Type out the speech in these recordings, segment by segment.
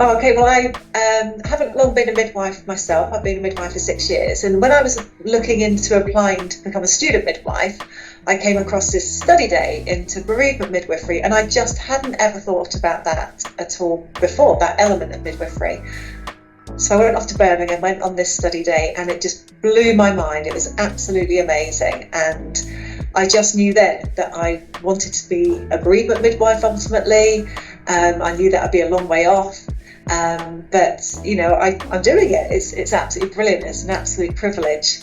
Oh, okay, well, I haven't long been a midwife myself. I've been a midwife for 6 years. And when I was looking into applying to become a student midwife, I came across this study day into bereavement midwifery, and I just hadn't ever thought about that at all before, that element of midwifery. So I went off to Birmingham, went on this study day, and it just blew my mind. It was absolutely amazing. And I just knew then that I wanted to be a bereavement midwife ultimately. I knew that I'd be a long way off. But, you know, I'm doing it. It's absolutely brilliant. It's an absolute privilege.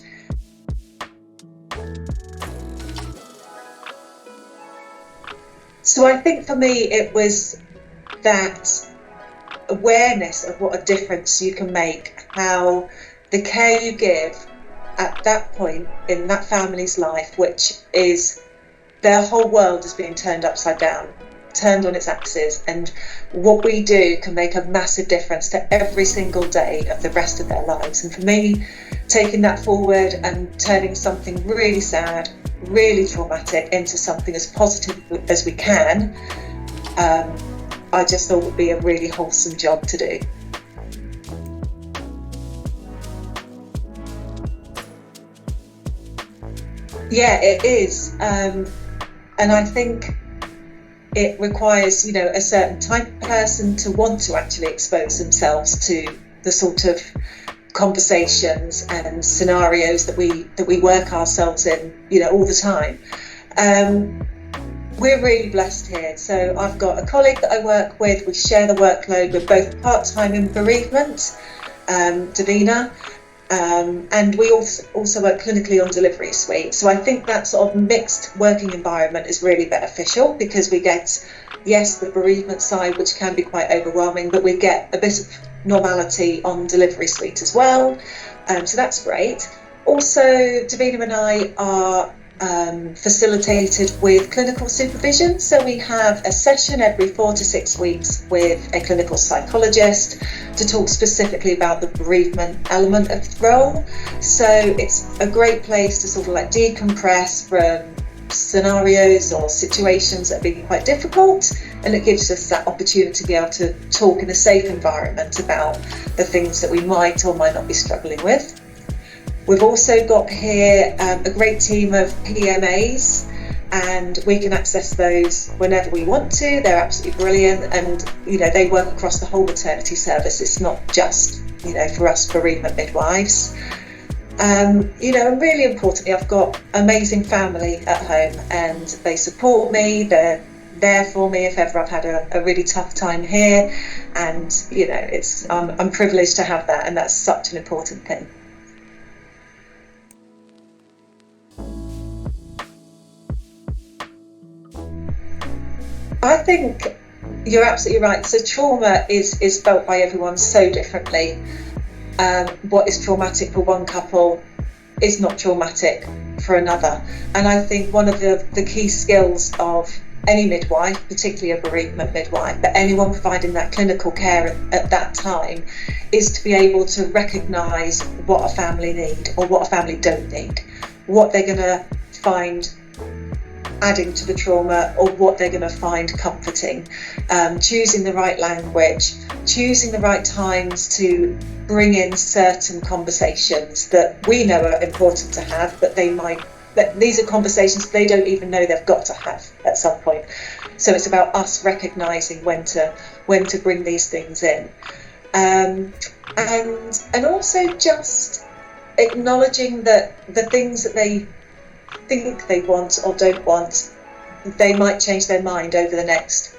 So I think for me, it was that awareness of what a difference you can make, how the care you give at that point in that family's life, which is their whole world is being turned upside down, turned on its axis, and what we do can make a massive difference to every single day of the rest of their lives. And for me, taking that forward and turning something really sad, really traumatic into something as positive as we can, I just thought would be a really wholesome job to do. Yeah, it is. And I think it requires, you know, a certain type of person to want to actually expose themselves to the sort of conversations and scenarios that we work ourselves in, you know, all the time. We're really blessed here. So I've got a colleague that I work with. We share the workload. We're both part-time in bereavement, Davina, and we also work clinically on delivery suite. So I think that sort of mixed working environment is really beneficial because we get, yes, the bereavement side, which can be quite overwhelming, but we get a bit of normality on delivery suite as well. So that's great. Also, Davina and I are facilitated with clinical supervision. So we have a session every 4 to 6 weeks with a clinical psychologist to talk specifically about the bereavement element of the role. So it's a great place to sort of like decompress from scenarios or situations that have been quite difficult, and it gives us that opportunity to be able to talk in a safe environment about the things that we might or might not be struggling with. We've also got here a great team of PMAs, and we can access those whenever we want to. They're absolutely brilliant, and you know, they work across the whole maternity service. It's not just, you know, for us bereavement midwives. You know, and really importantly, I've got amazing family at home, and they support me. They're there for me if ever I've had a really tough time here, and you know, it's I'm privileged to have that, and that's such an important thing. I think you're absolutely right. So trauma is felt by everyone so differently. What is traumatic for one couple is not traumatic for another. And I think one of the key skills of any midwife, particularly a bereavement midwife, but anyone providing that clinical care at that time, is to be able to recognise what a family need or what a family don't need, what they're going to find adding to the trauma or what they're going to find comforting, choosing the right language, choosing the right times to bring in certain conversations that we know are important to have, but these are conversations they don't even know they've got to have at some point. So it's about us recognising when to bring these things in, and also just acknowledging that the things that they think they want or don't want, they might change their mind over the next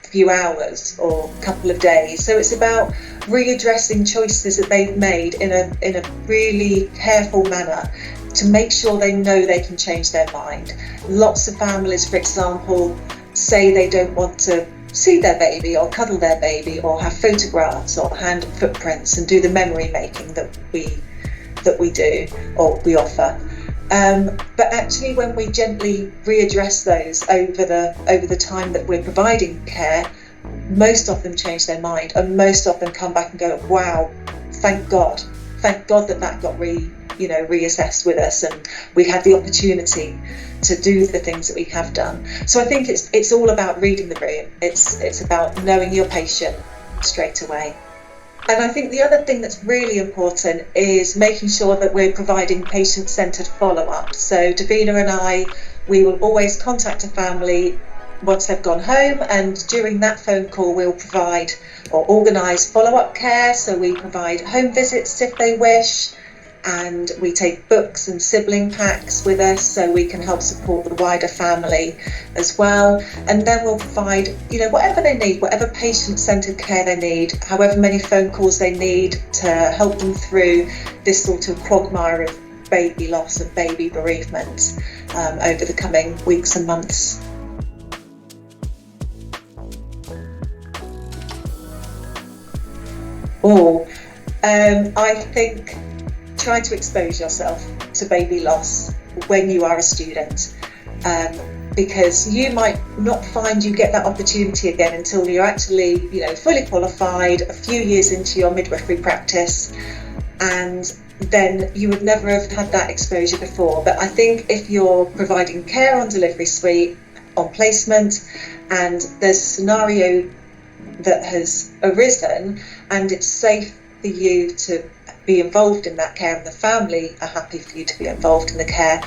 few hours or couple of days. So it's about readdressing choices that they've made in a really careful manner to make sure they know they can change their mind. Lots of families, for example, say they don't want to see their baby or cuddle their baby or have photographs or hand footprints and do the memory making that we do or we offer. But actually, when we gently readdress those over the time that we're providing care, most of them change their mind, and most of them come back and go, "Wow, thank God that got reassessed with us, and we had the opportunity to do the things that we have done." So I think it's all about reading the room. It's about knowing your patient, straight away. And I think the other thing that's really important is making sure that we're providing patient-centred follow-up. So Davina and I, we will always contact a family once they've gone home, and during that phone call we'll provide or organise follow-up care. So we provide home visits if they wish, and we take books and sibling packs with us so we can help support the wider family as well. And then we'll provide, whatever they need, whatever patient-centred care they need, however many phone calls they need to help them through this sort of quagmire of baby loss and baby bereavement over the coming weeks and months. I think try to expose yourself to baby loss when you are a student, because you might not find you get that opportunity again until you're actually, fully qualified, a few years into your midwifery practice, and then you would never have had that exposure before. But I think if you're providing care on delivery suite, on placement, and there's a scenario that has arisen and it's safe for you to be involved in that care and the family are happy for you to be involved in the care,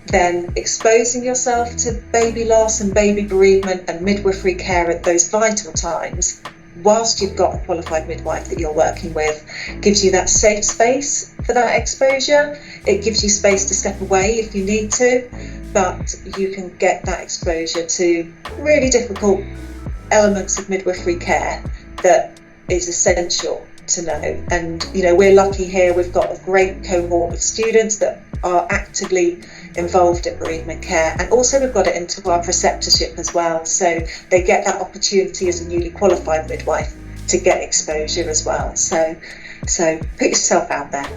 then exposing yourself to baby loss and baby bereavement and midwifery care at those vital times, whilst you've got a qualified midwife that you're working with, gives you that safe space for that exposure. It gives you space to step away if you need to, but you can get that exposure to really difficult elements of midwifery care that is essential to know. And we're lucky here, we've got a great cohort of students that are actively involved in bereavement care, and also we've got it into our preceptorship as well, so they get that opportunity as a newly qualified midwife to get exposure as well. So put yourself out there.